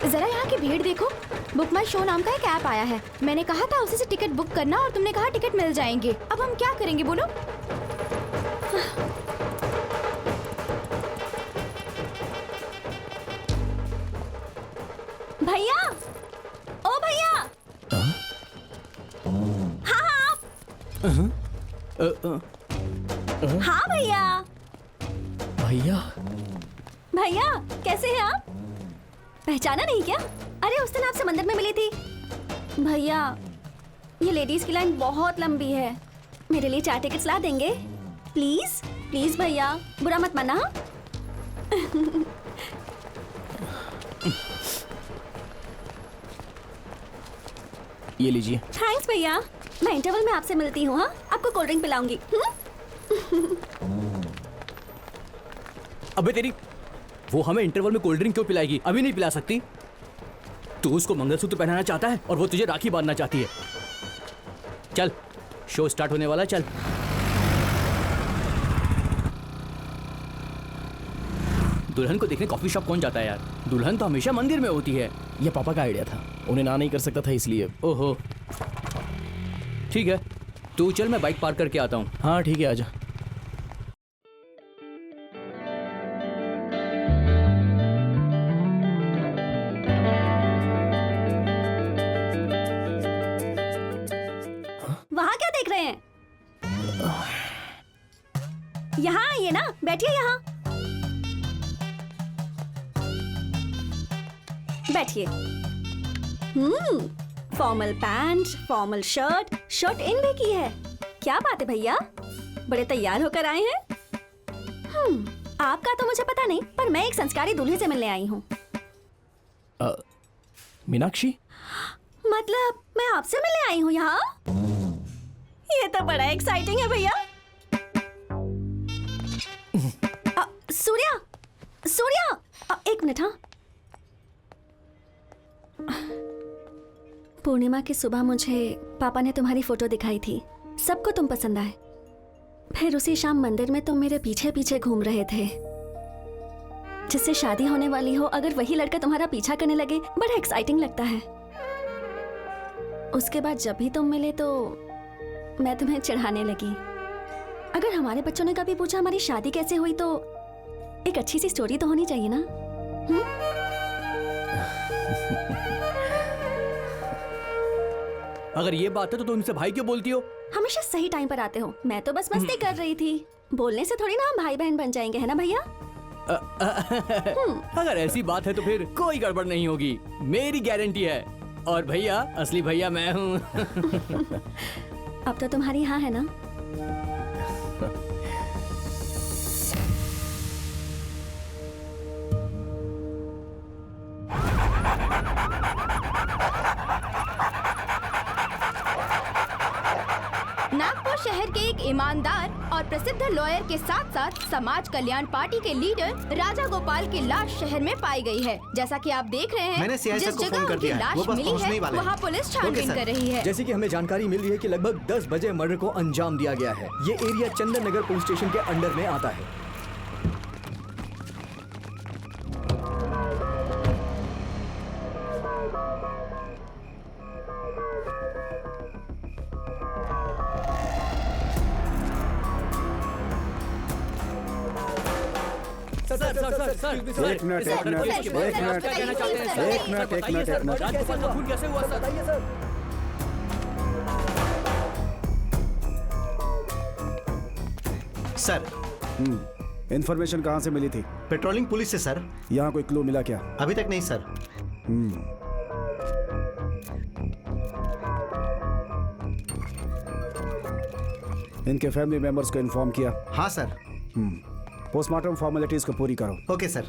जरा यहाँ की भीड़ देखो। बुक माई शो नाम का एक ऐप आया है। मैंने कहा था उसी से टिकट बुक करना और तुमने कहा टिकट मिल जाएंगे। अब हम क्या करेंगे बोलो? भैया, ओ भैया। हाँ हाँ भैया। भैया भैया कैसे हैं आप? पहचाना नहीं क्या? अरे उस दिन आपसे मंदिर में मिली थी। भैया ये लेडीज की लाइन बहुत लंबी है, मेरे लिए 4 टिकट्स ला देंगे प्लीज? प्लीज भैया, बुरा मत माना। ये लीजिए। थैंक्स भैया, मैं इंटरवल में आपसे मिलती हूँ। हाँ, आपको कोल्ड ड्रिंक पिलाऊंगी। अबे तेरी, वो हमें इंटरवल में कोल्ड ड्रिंक क्यों पिलाएगी? अभी नहीं पिला सकती। तू उसको मंगलसूत्र पहनाना चाहता है और वो तुझे राखी बांधना चाहती है। चल, शो स्टार्ट होने वाला है, चल। दुल्हन को देखने कॉफी शॉप कौन जाता है यार? दुल्हन तो हमेशा मंदिर में होती है। ये पापा का आइडिया था, उन्हें ना नहीं कर सकता था इसलिए। ओहो, ठीक है, तू चल, मैं बाइक पार्क करके आता हूँ। हाँ ठीक है, आजा। वहाँ क्या देख रहे हैं? यहाँ आइए ना, बैठिए यहाँ। बैठिए। Formal pant, formal shirt, shirt in भी की है। क्या बात है भैया, बड़े तैयार होकर आए हैं। आपका तो मुझे पता नहीं, पर मैं एक संस्कारी दूल्हे से मिलने आई हूँ। मीनाक्षी? मतलब मैं आपसे मिलने आई हूँ यहाँ? ये तो बड़ा एक्साइटिंग है भैया। सूर्या, सूर्या, एक मिनट। हाँ, पूर्णिमा की सुबह मुझे पापा ने तुम्हारी फोटो दिखाई थी, सबको तुम पसंद आए। फिर उसी शाम मंदिर में तुम मेरे पीछे पीछे घूम रहे थे। जिससे शादी होने वाली हो, अगर वही लड़का तुम्हारा पीछा करने लगे, बड़ा एक्साइटिंग लगता है। उसके बाद जब भी तुम मिले तो मैं तुम्हें चिढ़ाने लगी। अगर हमारे बच्चों ने कभी पूछा हमारी शादी कैसे हुई, तो एक अच्छी सी स्टोरी तो होनी चाहिए ना। अगर ये बात है तो तुम इनसे भाई क्यों बोलती हो? हमेशा सही टाइम पर आते हो। मैं तो बस मस्ती कर रही थी। बोलने से थोड़ी ना हम भाई बहन बन जाएंगे, है ना भैया? अगर ऐसी बात है तो फिर कोई गड़बड़ नहीं होगी, मेरी गारंटी है। और भैया, असली भैया मैं हूँ। अब तो तुम्हारी हाँ है ना? नागपुर शहर के एक ईमानदार और प्रसिद्ध लॉयर के साथ साथ समाज कल्याण पार्टी के लीडर राजा गोपाल की लाश शहर में पाई गई है। जैसा कि आप देख रहे हैं, जिस जगह उनकी लाश मिली है वहाँ पुलिस छानबीन कर रही है। जैसे कि हमें जानकारी मिल रही है कि लगभग 10 बजे मर्डर को अंजाम दिया गया है। ये area Chandan Nagar police station के अंडर में आता है। एक मिनट कैसे हुआ सर? बताइए सर। सर, इन्फॉर्मेशन कहाँ से मिली थी? पेट्रोलिंग पुलिस से सर। यहाँ कोई क्लू मिला क्या? अभी तक नहीं सर। इनके फैमिली मेंबर्स को इन्फॉर्म किया? हाँ सर। पोस्टमार्टम फॉर्मेलिटीज को पूरी करो। Okay sir.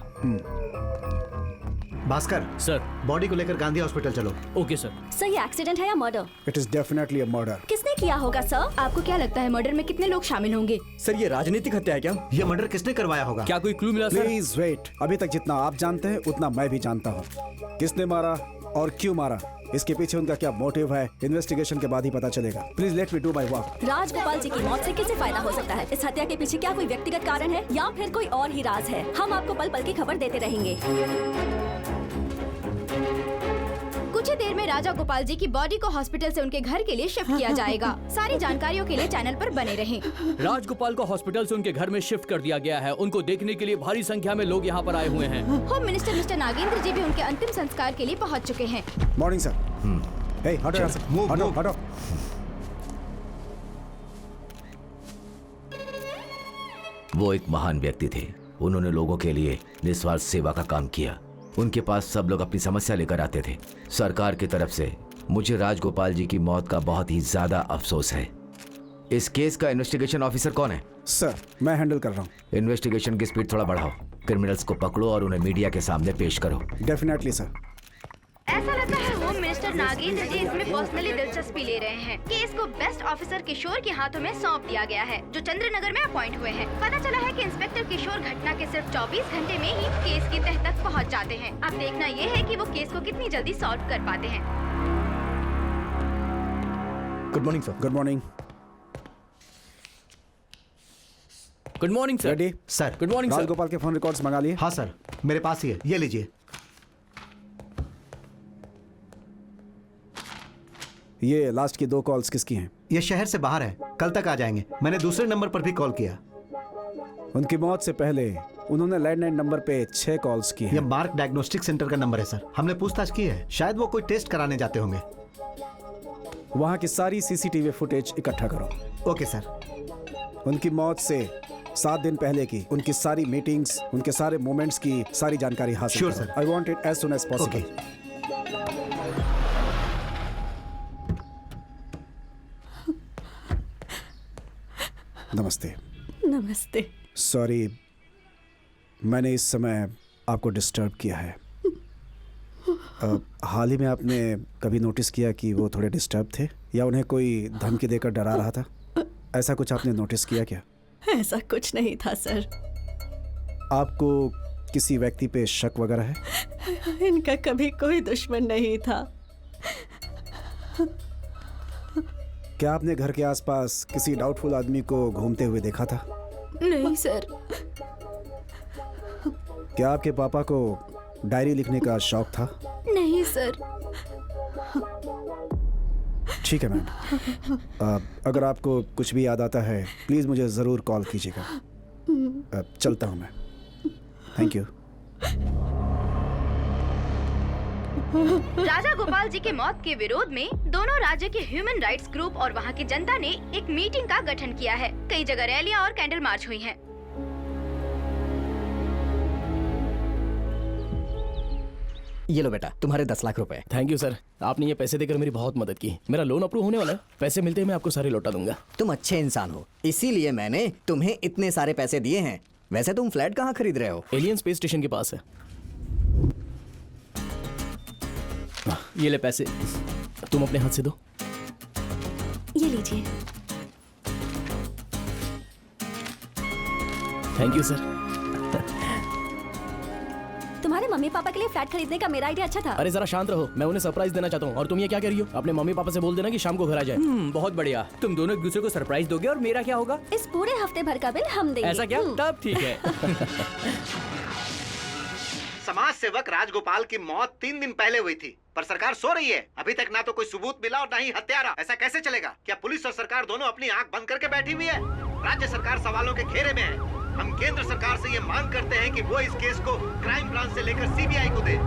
Bhaskar sir. Body को लेकर गांधी हॉस्पिटल चलो। Okay sir. सर ये एक्सीडेंट है या murder? It is definitely a murder. किसने किया होगा सर? आपको क्या लगता है मर्डर में कितने लोग शामिल होंगे? सर ये राजनीतिक हत्या है क्या? ये मर्डर किसने करवाया होगा? क्या कोई क्लू मिला सर? Please wait. अभी तक जितना आप जानते हैं उतना मैं भी जानता हूँ। किसने मारा और क्यों मारा, इसके पीछे उनका क्या मोटिव है, इन्वेस्टिगेशन के बाद ही पता चलेगा। Please let me do my work. Rajagopal ji की मौत से किसे फायदा हो सकता है? इस हत्या के पीछे क्या कोई व्यक्तिगत कारण है या फिर कोई और ही राज है? हम आपको पल पल की खबर देते रहेंगे। राजा गोपाल जी की बॉडी को हॉस्पिटल से उनके घर के लिए शिफ्ट किया जाएगा। सारी जानकारियों के लिए चैनल पर बने रहें। राजगोपाल को हॉस्पिटल से उनके घर में शिफ्ट कर दिया गया है। उनको देखने के लिए भारी संख्या में लोग यहाँ पर आए हुए हैं। होम मिनिस्टर मिस्टर नागेंद्र जी भी उनके अंतिम संस्कार के लिए पहुँच चुके हैं। Morning sir. हे हटो यहाँ से, हटो हटो। वो एक महान व्यक्ति थे। उन्होंने लोगों के लिए निस्वार्थ सेवा का काम किया। उनके पास सब लोग अपनी समस्या लेकर आते थे। सरकार की तरफ से मुझे राजगोपाल जी की मौत का बहुत ही ज्यादा अफसोस है। इस केस का इन्वेस्टिगेशन ऑफिसर कौन है? सर मैं हैंडल कर रहा हूँ। इन्वेस्टिगेशन की स्पीड थोड़ा बढ़ाओ। क्रिमिनल्स को पकड़ो और उन्हें मीडिया के सामने पेश करो। Definitely sir. ऐसा लगता है होम मिनिस्टर नागेंद्र जी इसमें पर्सनली दिलचस्पी ले रहे हैं। केस को बेस्ट ऑफिसर किशोर के हाथों में सौंप दिया गया है, जो चंद्रनगर में अपॉइंट हुए हैं। पता चला है कि इंस्पेक्टर किशोर घटना के सिर्फ 24 घंटे में ही केस की तह तक पहुंच जाते हैं। अब देखना ये है कि वो केस को कितनी जल्दी सॉल्व कर पाते हैं। Good morning sir. Good morning. Good morning sir. Ready? Sir. Good morning sir. Rajagopal के फोन रिकॉर्ड्स मंगा लिए? हाँ सर, मेरे पास ही है, ये लीजिए। ये लास्ट की 2 कॉल्स किसकी हैं? ये शहर से बाहर है, कल तक आ जाएंगे। मैंने दूसरे नंबर पर भी कॉल किया। उनकी मौत से पहले उन्होंने लैंडलाइन नंबर पे 6 कॉल्स की ये हैं। मार्क डायग्नोस्टिक सेंटर का नंबर है सर। हमने पूछताछ की है, शायद वो कोई टेस्ट कराने जाते होंगे। वहाँ की सारी सीसीटीवी फुटेज इकट्ठा करो। Okay sir. उनकी मौत से 7 दिन पहले की उनकी सारी मीटिंग्स, उनके सारे मोमेंट्स की सारी जानकारी हासिल Sure, करो। sir. I want it as soon as possible. नमस्ते। नमस्ते। सॉरी, मैंने इस समय आपको डिस्टर्ब किया है। हाल ही में आपने कभी नोटिस किया कि वो थोड़े डिस्टर्ब थे, या उन्हें कोई धमकी देकर डरा रहा था? ऐसा कुछ आपने नोटिस किया क्या? ऐसा कुछ नहीं था सर। आपको किसी व्यक्ति पे शक वगैरह है? इनका कभी कोई दुश्मन नहीं था। क्या आपने घर के आसपास किसी डाउटफुल आदमी को घूमते हुए देखा था? नहीं सर। क्या आपके पापा को डायरी लिखने का शौक था? नहीं सर। ठीक है मैम। अगर आपको कुछ भी याद आता है प्लीज मुझे जरूर कॉल कीजिएगा। चलता हूँ मैं। Thank you. राजा गोपाल जी के मौत के विरोध में दोनों राज्य के ह्यूमन राइट्स ग्रुप और वहाँ की जनता ने एक मीटिंग का गठन किया है। कई जगह रैलियाँ और कैंडल मार्च हुई हैं। ये लो बेटा, तुम्हारे 10 लाख रुपए। थैंक यू सर, आपने ये पैसे देकर मेरी बहुत मदद की। मेरा लोन अप्रूव होने वाला है। पैसे मिलते ही मैं आपको सारे लौटा दूंगा। तुम अच्छे इंसान हो, इसीलिए मैंने तुम्हें इतने सारे पैसे दिए हैं। वैसे तुम फ्लैट कहाँ खरीद रहे हो? एलियन स्पेस स्टेशन के पास है। ये ले पैसे, तुम अपने हाथ से दो। ये लीजिए। Thank you sir. तुम्हारे मम्मी पापा के लिए फ्लैट खरीदने का मेरा आइडिया अच्छा था। अरे जरा शांत रहो, मैं उन्हें सरप्राइज देना चाहता हूँ। और तुम ये क्या कह रही हो? अपने मम्मी पापा से बोल देना कि शाम को घर आ जाए। बहुत बढ़िया। तुम दोनों एक दूसरे को सरप्राइज दोगे और मेरा क्या होगा? इस पूरे हफ्ते भर का बिल हम देंगे। ऐसा क्या? तब ठीक है। समाज सेवक राजगोपाल की मौत 3 दिन पहले हुई थी, पर सरकार सो रही है। अभी तक ना तो कोई सबूत मिला और ना ही हत्यारा। ऐसा कैसे चलेगा? क्या पुलिस और सरकार दोनों अपनी आंख बंद करके बैठी हुई है? राज्य सरकार सवालों के घेरे में है। हम केंद्र सरकार से ये मांग करते हैं कि वो इस केस को क्राइम ब्रांच से लेकर सीबीआई को दे।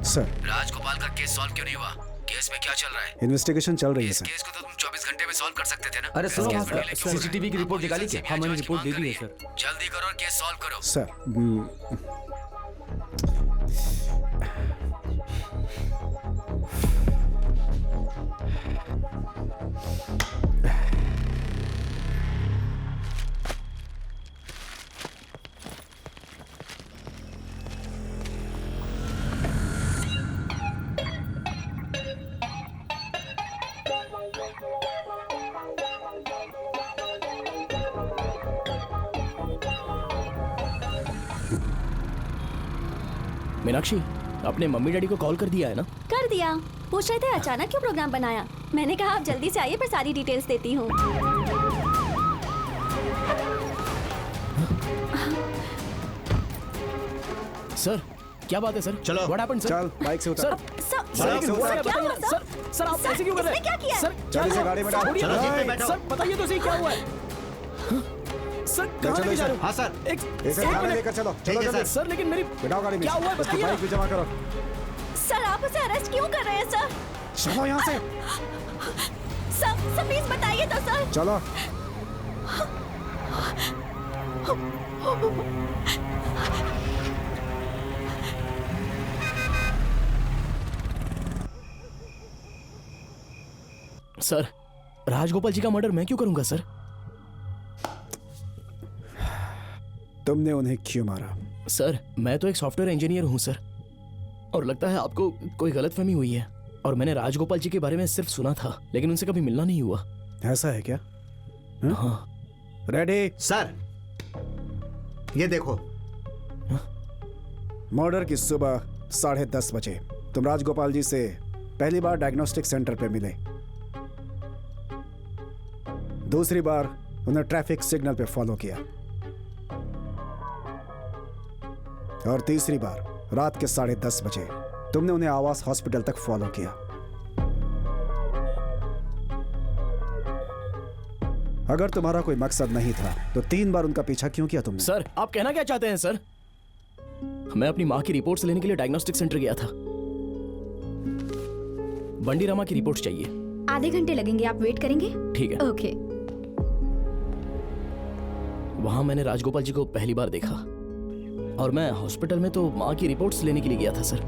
सर, राजगोपाल का केस सॉल्व क्यों नहीं हुआ? केस में क्या चल रहा है? इन्वेस्टिगेशन चल रही है इस सर। केस को तो तुम 24 घंटे में सॉल्व कर सकते थे ना? अरे सुनो, इस केस में delay क्यों हो रहा है? सीसीटीवी की रिपोर्ट निकाली क्या? CBI हाँ, मैंने जांच की रिपोर्ट मांग दे दी है कर रही सर। जल्दी करो और केस सॉल्व करो। सर, मीनाक्षी, अपने मम्मी डैडी को कॉल कर दिया है ना? कर दिया। पूछ रहे थे अचानक क्यों प्रोग्राम बनाया। मैंने कहा आप जल्दी से आइए, फिर सारी डिटेल्स देती हूँ। सर, क्या बात है सर? चलो। What happened, sir? चल बाइक से उतर। सर, बाइक से उतर। क्या हुआ, सर? सर आप ऐसे क्यों कर रहे इसने क्या किया? हैं? सर, चल इसे गाड़ी में डाल। छोड़िए। चलो, जीप में बैठो। सर, बताइए तो सही क्या हुआ है? सर, कहाँ चलो लेके जा रहे हो? हाँ सर, इसे एक थाने मिनट। लेकर चलो। ठीक चलो है, जल्दी। सर, लेकिन मेरी बिठाओ गाड़ी में। क्या हुआ है उसकी बताइए बाइक भी जमा करो। सर आप उसे अरेस्ट क्यों कर रहे हैं सर? चलो यहाँ से। सर प्लीज बताइए तो सर। चलो। सर, राजगोपाल जी का मर्डर मैं क्यों करूंगा सर? तुमने उन्हें क्यों मारा? सर, मैं तो एक सॉफ्टवेयर इंजीनियर हूं सर, और लगता है आपको कोई गलतफहमी हुई है। और मैंने राजगोपाल जी के बारे में सिर्फ सुना था, लेकिन उनसे कभी मिलना नहीं हुआ। ऐसा है क्या? हाँ। रेडी? सर ये देखो। मर्डर की सुबह 10:30 बजे तुम राजगोपाल जी से पहली बार डायग्नोस्टिक सेंटर पे मिले। दूसरी बार उन्हें ट्रैफिक सिग्नल पे फॉलो किया, और तीसरी बार रात के 10:30 बजे तुमने उन्हें आवास हॉस्पिटल तक फॉलो किया। अगर तुम्हारा कोई मकसद नहीं था तो 3 बार उनका पीछा क्यों किया तुमने? सर, आप कहना क्या चाहते हैं सर? मैं अपनी माँ की रिपोर्ट्स लेने के लिए डायग्नोस्टिक सेंटर गया था। बंडी रामा की रिपोर्ट्स चाहिए। आधे घंटे लगेंगे, आप वेट करेंगे? ठीक है। ओके। वहां मैंने राजगोपाल जी को पहली बार देखा, और मैं हॉस्पिटल में तो माँ की रिपोर्ट्स लेने के लिए गया था सर।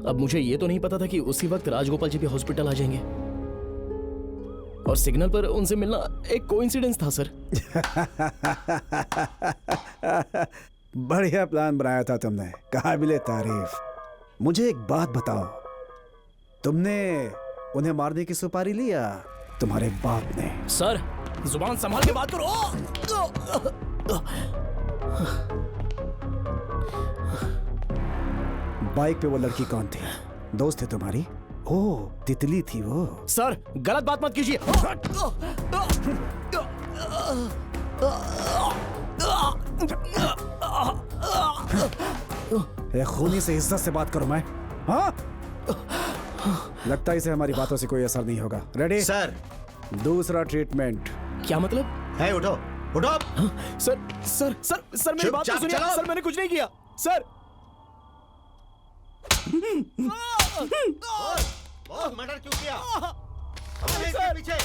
अब मुझे ये तो नहीं पता था कि उसी वक्त राजगोपाल जी भी हॉस्पिटल आ जाएंगे, और सिग्नल पर उनसे मिलना एक कोइंसिडेंस था सर। बढ़िया प्लान बनाया था तुमने, काबिले तारीफ। मुझे एक बात बताओ, तुमने उन्हें मारने की सुपारी ली या तुम्हारे बाप ने? सर, जुबान संभाल के बात करो। बाइक पे वो लड़की कौन थी? दोस्त थी तुम्हारी? ओह, तितली थी वो। सर, गलत बात मत कीजिए। खूनी से इज्जत से बात करूं मैं? हाँ? लगता है इसे हमारी बातों से कोई असर नहीं होगा। रेडी? सर दूसरा ट्रीटमेंट। क्या मतलब? है, उठो उठो। सर सर सर सर मेरी बात तो चुपचाप सुनिए। चलो। सर, मैंने कुछ नहीं किया सर। मर्डर क्यों किया? हमारे इसके पीछे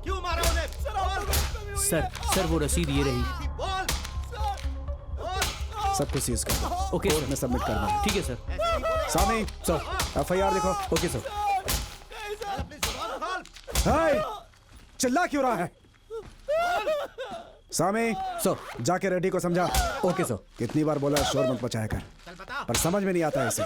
क्यों मारा उन्हें? सर वो रसीद ये रही। बोल। सब कुछ सीज कर दो। ओके कोर्ट में सबमिट कर दो। ठीक है सर। सामी, सर FIR लिखो। Okay sir. हाय, चिल्ला क्यों रहा है? सामी, सर। जाके रेड्डी को समझा। Okay sir. कितनी बार बोला शोर मत मचाया कर, पर समझ में नहीं आता है इसे।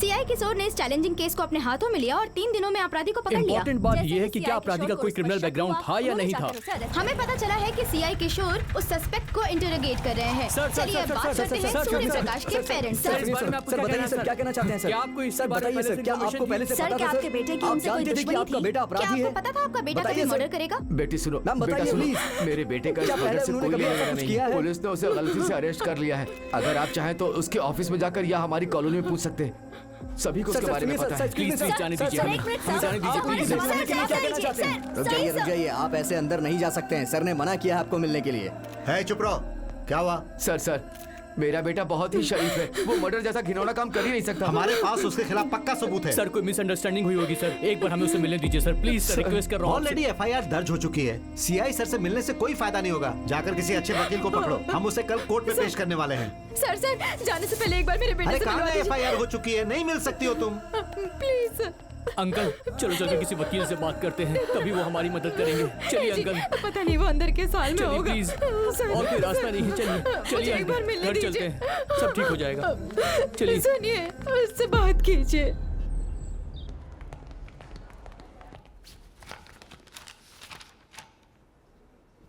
सीआई किशोर ने इस चैलेंजिंग केस को अपने हाथों में लिया और 3 दिनों में अपराधी को पकड़ लिया। इम्पोर्टेंट बात जैसे यह है ही कि क्या CI अपराधी का किशोर को कोई इस पर क्रिमिनल शक बैकग्राउंड हुआ, था या उन्होंने नहीं था? जाकर उसे arrest हमें पता चला है कि सीआई किशोर उस सस्पेक्ट को इंटरोगेट कर रहे हैं। चलिए अब बात करते हैं सूर्य प्रकाश के पेरेंट्स सर, इस से। बारे में आपको सर क्या बताइए कहना है, सर, क्या कहना चाहते हैं सर? क्या आपको इस सर बारे में बताइए पहले सर, से क्या information आपको पहले से सर, पता क्या था आपके बेटे की आप उनसे कोई जानते थे कि दुश्मनी आपका थी? बेटा क्या अपराधी आपको है? पता था आपका बेटा बताइए कभी सर। मर्डर करेगा? बेटी सुनो, मैम, बेटा बताइए सुनो, प्लीज। मेरे बेटे का इस क्या मर्डर पहले से उन्होंने कोई कभी लेना ऐसा देना कुछ नहीं किया है। है? पुलिस ने उसे गलती से अरेस्ट कर लिया है। अगर आप चाहें तो उसके ऑफिस में जाकर या हमारी कॉलोनी में पूछ सकते हैं। सभी को सर, उसके सर, बारे में सुनिए, पता सर, है। सर, प्लीज प्लीज जाने दीजिए सर, हमें। एक मिनट, हमें सर। जाने दीजिए आप प्लीज। हमारे सुनिए, क्या कहना चाहते हैं? सर, रुक जाइए, सर, रुक जाइए, आप ऐसे अंदर नहीं जा सकते हैं। सर ने मना किया है आपको मिलने के लिए। है, चुप रहो। क्या हुआ? सर मेरा बेटा बहुत ही शरीफ है। वो मर्डर जैसा घिनौना काम कर ही नहीं सकता। हमारे पास उसके खिलाफ पक्का सबूत है। सर कोई मिसअंडरस्टैंडिंग हुई होगी सर, एक बार हमें उससे मिलने दीजिए सर, प्लीज सर, रिक्वेस्ट कर रहा हूँ आपसे। ऑलरेडी FIR दर्ज हो चुकी है। CI सर से मिलने से कोई फायदा नहीं होगा। जाकर किसी अच्छे वकील को पकड़ो, हम उसे कल कोर्ट में पेश करने वाले हैं। सर जाने से पहले एक बार मेरे बेटे अरे से कहाँ मिलवा है? दीजिए। FIR हो चुकी है, नहीं मिल सकती हो तुम। Please sir. अंकल चलो चल के किसी वकील से बात करते हैं, तभी वो हमारी मदद करेंगे। चलिए अंकल, पता नहीं वो अंदर के साल में चलिए होगा। प्लीज, और कोई रास्ता नहीं है। चलिए मुझे एक बार आंटी, मिलने घर चलते दीजिए। हैं, सब ठीक हो जाएगा। चलिए। सुनिए, उससे बात कीजिए।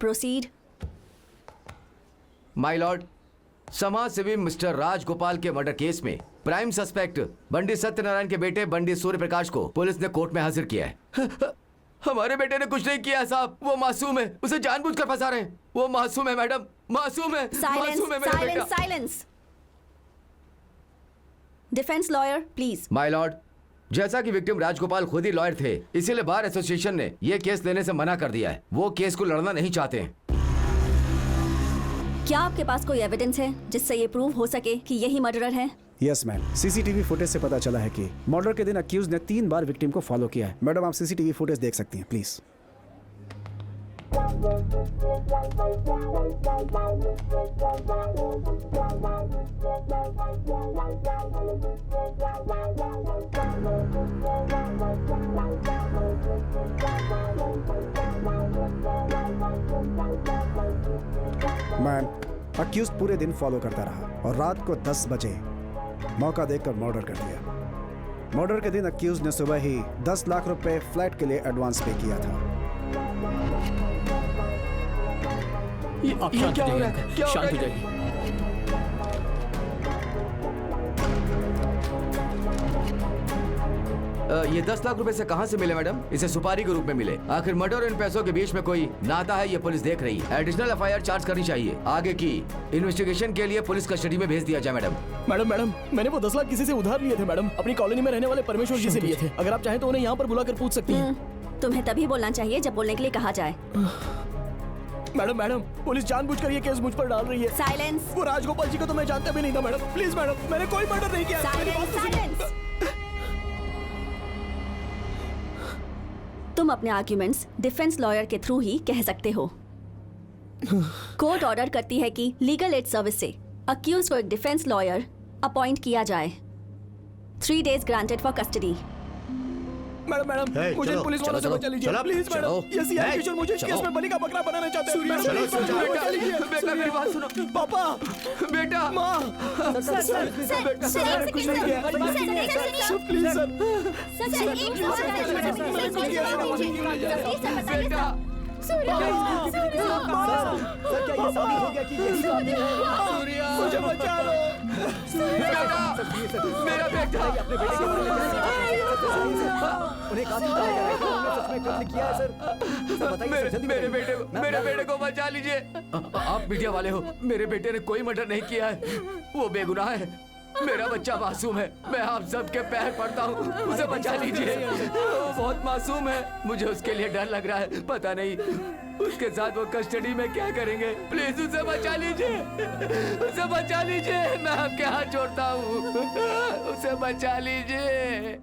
प्रोसीड। माय लॉर्ड, समाज सेवी मिस्टर राजगोपाल के मर्डर केस में प्राइम सस्पेक्ट बंडी सत्यनारायण के बेटे बंडी सूर्य प्रकाश को पुलिस ने कोर्ट में हाजिर किया है। हमारे बेटे ने कुछ नहीं किया साहब, वो मासूम है, उसे जानबूझकर फंसा रहे हैं। वो मासूम है मैडम, मासूम है, मासूम है मेरा बेटा। Silence. Defence lawyer please. My Lord, जैसा कि विक्टिम राजगोपाल खुद ही लॉयर थे, इसीलिए बार एसोसिएशन ने यह केस लेने से मना कर दिया है। वो केस को लड़ना नहीं चाहते हैं। क्या आपके पास कोई एविडेंस है जिससे ये प्रूव हो सके कि यही मर्डरर है? यस मैम, सीसीटीवी फुटेज से पता चला है कि मर्डर के दिन अक्यूज ने 3 बार विक्टिम को फॉलो किया है। मैडम आप सीसीटीवी फुटेज देख सकती हैं प्लीज। मैम, अक्यूज पूरे दिन फॉलो करता रहा और रात को 10 बजे मौका देखकर मर्डर कर दिया। मर्डर के दिन अक्यूज ने सुबह ही 10 लाख रुपए फ्लैट के लिए एडवांस पे किया था। आप शांत हो जाइए, शांत हो जाइए। ये 10 लाख रुपए से कहां से मिले मैडम? इसे सुपारी के रूप में मिले। आखिर मर्डर और इन पैसों के बीच में कोई नाता है, ये पुलिस देख रही है। एडिशनल एफआईआर चार्ज करनी चाहिए। आगे की इन्वेस्टिगेशन के लिए पुलिस कस्टडी में भेज दिया जाए मैडम। मैडम मैंने वो 10 लाख किसी से उधार लिए थे मैडम, अपनी कॉलोनी में रहने वाले परमेश्वर जी से लिए थे। अगर आप चाहें तो उन्हें यहाँ पर बुलाकर पूछ सकती हैं। तुम्हें तभी बोलना चाहिए जब बोलने के लिए कहा जाए। मैडम पुलिस जानबूझकर ये केस मुझ पर डाल रही है। साइलेंस। वो राजगोपाल जी को तो मैं जानता भी नहीं था मैडम। प्लीज मैडम, मैंने कोई मर्डर नहीं किया। साइलेंस। तुम अपने आर्ग्यूमेंट्स डिफेंस लॉयर के थ्रू ही कह सकते हो। कोर्ट ऑर्डर करती है कि लीगल एड सर्विस से अक्यूज को एक डिफेंस लॉयर अपॉइंट किया जाए। 3 days granted for custody. Madam मुझे पुलिस वालों से बचा लीजिए प्लीज मैडम। ये सीआई किशोर मुझे इस केस में बलि का बकरा बनाना चाहते हैं। बेटा मेरी बात सुनो। पापा, बेटा, माँ, प्लीज मुझे बचा लो। मेरा बेटा, मेरे बेटे को बचा लीजिए। आप मीडिया वाले हो, मेरे बेटे ने कोई मर्डर नहीं किया है, वो बेगुनाह है। मेरा बच्चा मासूम है, मैं आप सबके पैर पड़ता हूँ, उसे बचा लीजिए। वो बहुत मासूम है, मुझे उसके लिए डर लग रहा है। पता नहीं उसके साथ वो कस्टडी में क्या करेंगे। प्लीज उसे बचा लीजिए, उसे बचा लीजिए। मैं आपके हाथ जोड़ता हूँ, उसे बचा लीजिए।